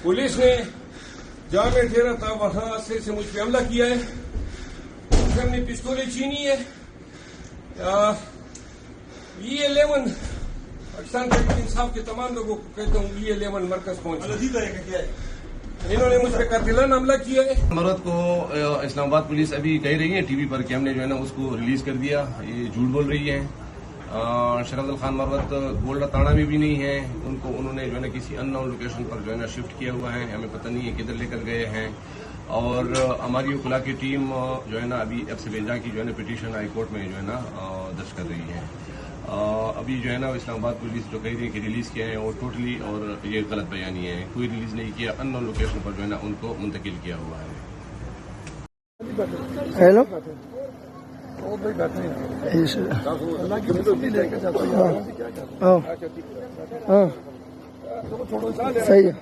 Police نے جہاں میں ٹھہرا تھا وہاں سے مجھ پہ حملہ کیا ہے. ہم نے پستولیں چھینی ہے. E11 پاکستان تحریک انصاف کے تمام لوگوں کو کہتا ہوں E11 مرکز پہنچ. انہوں نے مجھ پہ قاتلانہ حملہ کیا ہے. مروت کو اسلام آباد پولیس ابھی کہہ رہی ہے ٹی وی پر کہ ہم نے جو ہے نا اس کو ریلیز کر دیا. یہ جھوٹ بول رہی ہے. شرافضل خان مروت گولڈا تانا میں بھی نہیں ہے. ان کو انہوں نے جو ہے نا کسی ان نون لوکیشن پر جو ہے نا شفٹ کیا ہوا ہے. ہمیں پتہ نہیں ہے کدھر لے کر گئے ہیں. اور ہماری وکلاء کی ٹیم جو ہے نا ابھی ایف سے بیجا کی جو ہے نا پٹیشن ہائی کورٹ میں جو ہے نا درج کر رہی ہے. ابھی جو ہے نا اسلام آباد پولیس جو کہہ رہی ہے کہ ریلیز کیا ہے اور ٹوٹلی اور یہ غلط بیانی ہے. کوئی ریلیز نہیں کیا. ان نون لوکیشن پر جو ہے نا ان کو منتقل کیا ہوا ہے. ہیلو صحیح ہے.